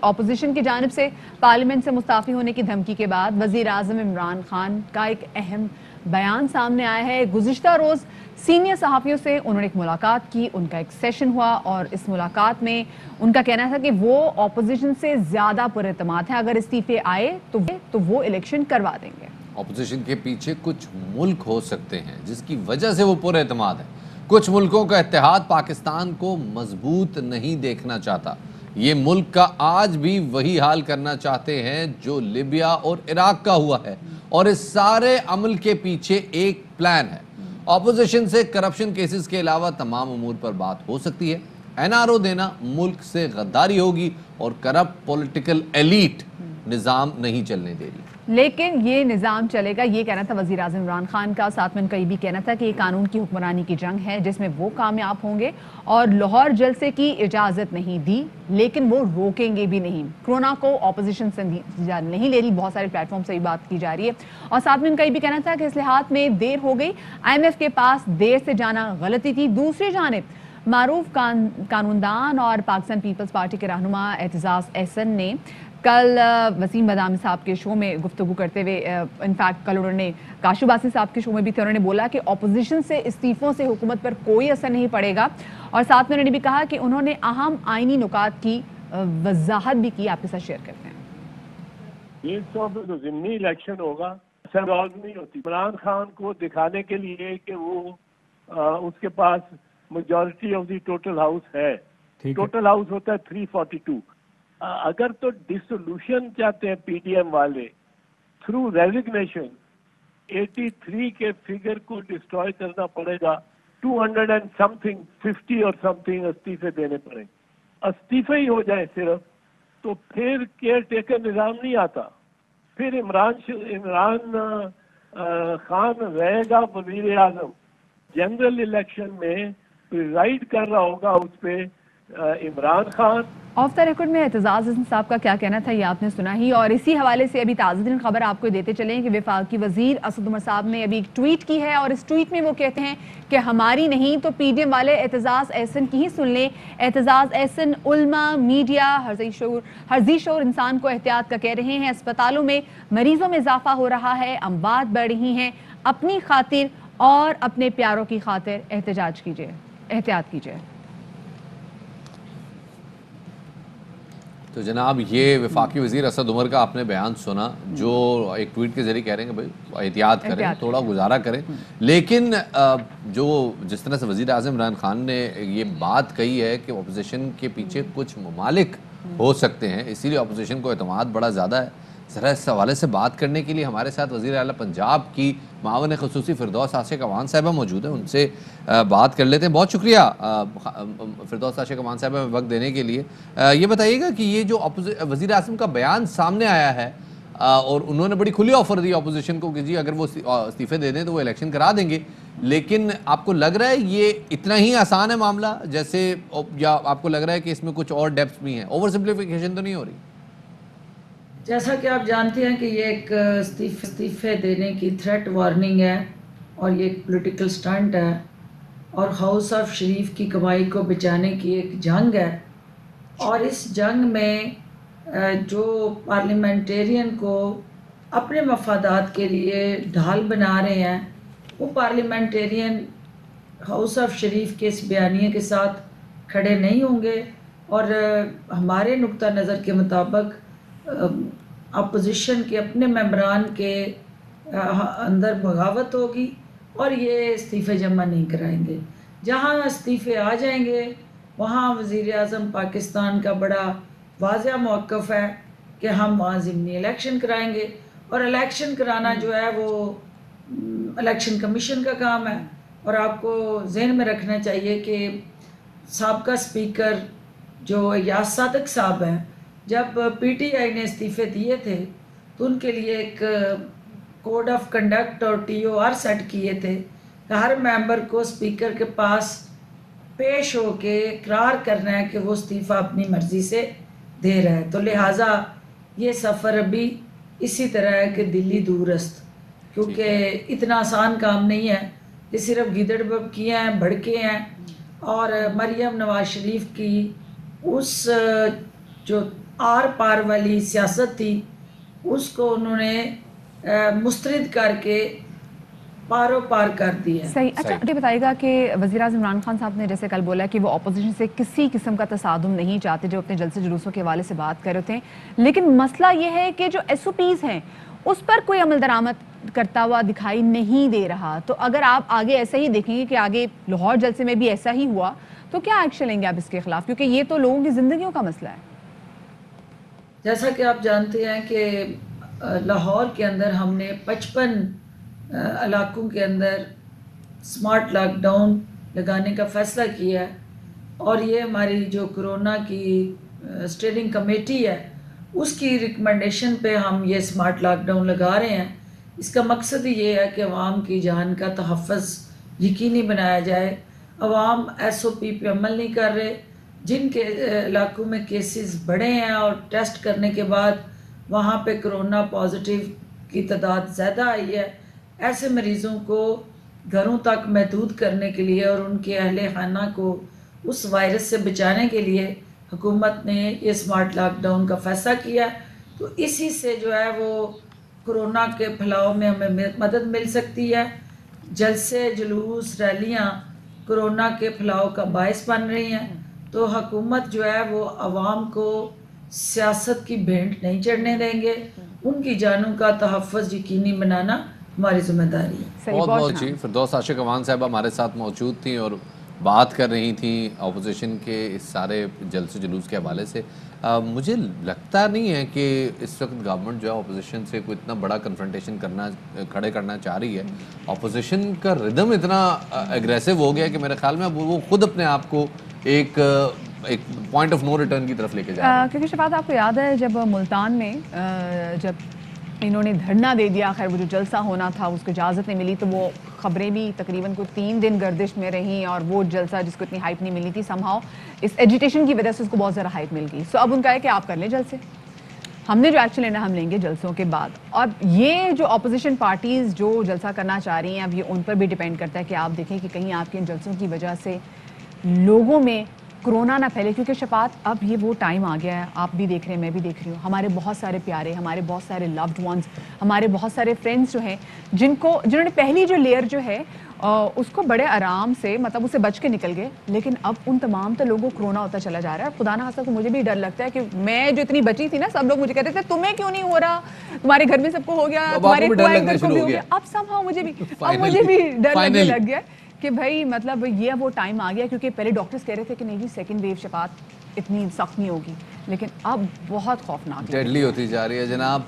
Opposition کی جانب سے پارلیمنٹ سے مستعفی ہونے کی دھمکی کے بعد وزیر اعظم عمران خان کا ایک اہم بیان سامنے آیا ہے۔ گزشتہ روز سینئر صحافیوں سے انہوں نے ایک ملاقات کی، ان کا ایک سیشن ہوا اور اس ملاقات میں ان کا کہنا تھا کہ وہ اپوزیشن سے زیادہ پر اعتماد ہیں، اگر استعفے آئے تو وہ الیکشن کروا دیں گے۔ اپوزیشن کے پیچھے کچھ ملک ہو سکتے ہیں جس کی وجہ سے وہ پر اعتماد ہے۔ کچھ ملکوں کا اتحاد پاکستان کو مضبوط نہیں دیکھنا چاہتا۔ یہ ملک کا آج بھی وہی حال کرنا چاہتے ہیں جو لیبیا اور عراق کا ہوا ہے، اور اس سارے عمل کے پیچھے ایک پلان ہے۔ اپوزیشن سے کرپشن کیسز کے علاوہ تمام امور پر بات ہو سکتی ہے۔ این آر او دینا ملک سے غداری ہوگی اور کرپٹ پولیٹیکل ایلیٹ نظام نہیں چلنے دے رہی۔ لیکن یہ نظام چلے گا، یہ کہنا تھا وزیر اعظم عمران خان کا۔ ساتھ میں ان کا یہ بھی کہنا تھا کہ یہ قانون کی حکمرانی کی جنگ ہے جس میں وہ کامیاب ہوں گے اور لاہور جلسے کی اجازت نہیں دی، لیکن وہ روکیں گے بھی نہیں۔ کرونا کو اپوزیشن سے نہیں لے رہی، بہت سارے پلیٹ فارم سے بھی بات کی جا رہی ہے۔ اور ساتھ میں ان کا یہ بھی کہنا تھا کہ اصلاحات میں دیر ہو گئی، آئی ایم ایف کے پاس دیر سے جانا غلطی تھی۔ دوسری جانب معروف قانوندان اور پاکستان پیپلز پارٹی کے رہنما اعتزاز احسن نے کل وسیم بدامی صاحب کے شو میں گفتگو کرتے ہوئے، انفیکٹ کل انہوں نے کاشف باسی صاحب کے شو میں بھی تھے، انہوں نے بولا کہ اپوزیشن سے استعفوں سے حکومت پر کوئی اثر نہیں پڑے گا، اور ساتھ میں انہوں نے بھی کہا کہ انہوں نے اہم آئینی نکات کی وضاحت بھی کی۔ آپ کے ساتھ شیئر کرتے ہیں۔ 150 تو ضمنی الیکشن ہوگا، سنوالو نہیں ہوتی۔ عمران خان کو دکھانے کے لیے کہ وہ اس کے پاس majority of the total house ہے، ٹوٹل ہاؤس ہوتا ہے 342۔ اگر تو ڈسولوشن چاہتے ہیں پی ڈی ایم والے تھرو ریزگنیشن، 83 کے فگر کو ڈسٹروائے کرنا پڑے گا، 200 اینڈ سم تھنگ 50 اور سم تھنگ استعفے دینے پڑیں۔ استعفے ہی ہو جائے صرف تو پھر کیئر ٹیکر نظام نہیں آتا، پھر عمران خان رہے گا وزیر اعظم، جنرل الیکشن میں پریزائڈ کر رہا ہوگا اس پہ Imran Khan. Of the record میں اعتزاز احسن صاحب کا کیا کہنا تھا یہ آپ نے سنا ہی، اور اسی حوالے سے ابھی تازہ ترین خبر آپ کو دیتے چلیں کہ وفاقی وزیر اسد عمر صاحب نے ابھی ایک ٹویٹ کی ہے، اور اس ٹویٹ میں وہ کہتے ہیں کہ ہماری نہیں تو پی ڈی ایم والے اعتزاز احسن کی ہی سن لیں۔ اعتزاز احسن علماء، میڈیا، ہر ذی شعور انسان کو احتیاط کا کہہ رہے ہیں۔ اسپتالوں میں مریضوں میں اضافہ ہو رہا ہے، اموات بڑھ رہی ہیں، اپنی خاطر اور اپنے پیاروں کی خاطر احتیاط کیجیے۔ تو جناب یہ وفاقی وزیر اسد عمر کا آپ نے بیان سنا، جو ایک ٹویٹ کے ذریعے کہہ رہے ہیں کہ بھائی احتیاط کریں، تھوڑا گزارا کریں، لیکن جس طرح سے وزیر اعظم عمران خان نے یہ بات کہی ہے کہ اپوزیشن کے پیچھے کچھ ممالک ہو سکتے ہیں، اسی لیے اپوزیشن کو اعتماد بڑا زیادہ ہے۔ ذرا اس حوالے سے بات کرنے کے لیے ہمارے ساتھ وزیر اعلیٰ پنجاب کی معاون خصوصی فردوس عاشق امان صاحبہ موجود ہیں، ان سے بات کر لیتے ہیں۔ بہت شکریہ فردوس عاشق امان صاحبہ وقت دینے کے لیے۔ یہ بتائیے گا کہ یہ جو وزیر اعظم کا بیان سامنے آیا ہے اور انہوں نے بڑی کھلی آفر دی اپوزیشن کو کہ جی اگر وہ استعفے دے دیں تو وہ الیکشن کرا دیں گے، لیکن آپ کو لگ رہا ہے یہ اتنا ہی آسان ہے معاملہ جیسے، یا آپ کو لگ رہا ہے کہ اس میں کچھ اور ڈیپتھ بھی ہیں، اوور سمپلیفیکیشن تو نہیں ہو رہی؟ جیسا کہ آپ جانتے ہیں کہ یہ ایک استعفے دینے کی تھریٹ وارننگ ہے، اور یہ ایک پولیٹیکل سٹنٹ ہے، اور ہاؤس آف شریف کی کمائی کو بچانے کی ایک جنگ ہے، اور اس جنگ میں جو پارلیمنٹیرین کو اپنے مفادات کے لیے ڈھال بنا رہے ہیں، وہ پارلیمنٹیرین ہاؤس آف شریف کے اس بیانیے کے ساتھ کھڑے نہیں ہوں گے، اور ہمارے نقطہ نظر کے مطابق اپوزیشن کے اپنے ممبران کے اندر بغاوت ہوگی، اور یہ استعفے جمع نہیں کرائیں گے۔ جہاں استعفے آ جائیں گے وہاں وزیر اعظم پاکستان کا بڑا واضح موقف ہے کہ ہم وہاں ضمنی الیکشن کرائیں گے، اور الیکشن کرانا جو ہے وہ الیکشن کمیشن کا کام ہے۔ اور آپ کو ذہن میں رکھنا چاہیے کہ سابقہ اسپیکر جو ایاز صادق صاحب ہیں، جب پی ٹی آئی نے استعفے دیے تھے تو ان کے لیے ایک کوڈ آف کنڈکٹ اور ٹی او آر سیٹ کیے تھے کہ ہر ممبر کو اسپیکر کے پاس پیش ہو کے اقرار کرنا ہے کہ وہ استعفیٰ اپنی مرضی سے دے رہا ہے۔ تو لہٰذا یہ سفر ابھی اسی طرح ہے کہ دلی دورست، کیونکہ اتنا آسان کام نہیں ہے، یہ صرف گیدڑ بب کیے ہیں، بھڑکے ہیں، اور مریم نواز شریف کی اس جو آر پار والی سیاست تھی اس کو انہوں نے مسترد کر کے پارو پار کر دیا. صحیح. اچھا یہ بتائیے گا کہ وزیر اعظم عمران خان صاحب نے جیسے کل بولا کہ وہ اپوزیشن سے کسی قسم کا تصادم نہیں چاہتے جو اپنے جلسے جلوسوں کے حوالے سے بات کر رہے تھے, لیکن مسئلہ یہ ہے کہ جو ایس او پیز ہیں اس پر کوئی عمل درآمد کرتا ہوا دکھائی نہیں دے رہا. تو اگر آپ آگے ایسا ہی دیکھیں گے کہ آگے لاہور جلسے میں بھی ایسا ہی ہوا تو کیا ایکشن لیں گے آپ اس کے خلاف, کیونکہ یہ تو لوگوں کی زندگیوں کا مسئلہ ہے. جیسا کہ آپ جانتے ہیں کہ لاہور کے اندر ہم نے 55 علاقوں کے اندر سمارٹ لاک ڈاؤن لگانے کا فیصلہ کیا ہے, اور یہ ہماری جو کرونا کی اسٹیئرنگ کمیٹی ہے اس کی ریکمنڈیشن پہ ہم یہ سمارٹ لاک ڈاؤن لگا رہے ہیں. اس کا مقصد یہ ہے کہ عوام کی جان کا تحفظ یقینی بنایا جائے. عوام ایس او پی پہ عمل نہیں کر رہے. جن کے علاقوں میں کیسز بڑھے ہیں اور ٹیسٹ کرنے کے بعد وہاں پہ کرونا پازیٹیو کی تعداد زیادہ آئی ہے, ایسے مریضوں کو گھروں تک محدود کرنے کے لیے اور ان کے اہل خانہ کو اس وائرس سے بچانے کے لیے حکومت نے یہ سمارٹ لاک ڈاؤن کا فیصلہ کیا. تو اسی سے جو ہے وہ کرونا کے پھیلاؤ میں ہمیں مدد مل سکتی ہے. جلسے جلوس ریلیاں کرونا کے پھیلاؤ کا باعث بن رہی ہیں, تو حکومت جو ہے وہ عوام کو سیاست کی بھینٹ نہیں چڑھنے دیں گے. ان کی جانوں کا تحفظ یقینی بنانا ہماری ذمہ داری ہے. بہت بہت جی. فردوس عاشق امان صاحبہ ہمارے ساتھ موجود تھیں اور بات کر رہی تھیں اپوزیشن کے اس سارے جلسے جلوس کے حوالے سے. مجھے لگتا نہیں ہے کہ اس وقت گورنمنٹ جو ہے اپوزیشن سے کوئی اتنا بڑا کنفرنٹیشن کھڑے کرنا چاہ رہی ہے. اپوزیشن کا ردم اتنا اگریسو ہو گیا کہ میرے خیال میں وہ خود اپنے آپ کو ایک پوائنٹ آف نو ریٹرن کی طرف لے کے جا رہے ہیں. کیونکہ شفاعت آپ کو یاد ہے جب ملتان میں جب انہوں نے دھرنا دے دیا, خیر وہ جو جلسہ ہونا تھا اس کو اجازت نہیں ملی, تو وہ خبریں بھی تقریباً کوئی 3 دن گردش میں رہیں, اور وہ جلسہ جس کو اتنی ہائپ نہیں ملی تھی سمہاؤ اس ایجیٹیشن کی وجہ سے اس کو بہت زیادہ ہائپ مل گئی. سو اب ان کا ہے کہ آپ کر لیں جلسے, ہم نے جو ایکشن لینا ہم لیں گے جلسوں کے بعد. اور یہ جو اپوزیشن پارٹیز جو جلسہ کرنا چاہ رہی ہیں اب یہ ان پر بھی ڈیپینڈ کرتا ہے کہ آپ دیکھیں کہ کہیں آپ کے ان جلسوں کی وجہ سے لوگوں میں کرونا نہ پھیلے. کیونکہ شفاعت اب یہ وہ ٹائم آ گیا ہے, آپ بھی دیکھ رہے ہیں میں بھی دیکھ رہی ہوں, ہمارے بہت سارے پیارے, ہمارے بہت سارے لوڈ ونس, ہمارے بہت سارے فرینڈس جو ہیں جنہوں نے پہلی جو لیئر جو ہے اس کو بڑے آرام سے مطلب اسے بچ کے نکل گئے, لیکن اب ان تمام تو لوگوں کو کرونا ہوتا چلا جا رہا ہے. اور خدا نہ خواستہ کو مجھے بھی ڈر لگتا ہے کہ میں جو اتنی بچی تھی نا, سب لوگ مجھے کہتے تھے تمہیں کیوں نہیں ہو رہا, تمہارے گھر میں سب کو ہو گیا, تمہارے کو بھی ہو گیا. اب سب مجھے بھی ڈر لگنے لگ گیا کہ بھائی مطلب یہ وہ ٹائم آ گیا. کیونکہ پہلے ڈاکٹرز کہہ رہے تھے کہ نہیں جی سیکنڈ ویو شفاعت اتنی سخت نہیں ہوگی, لیکن اب بہت خوفناک ڈیڈلی ہوتی جا رہی ہے جناب.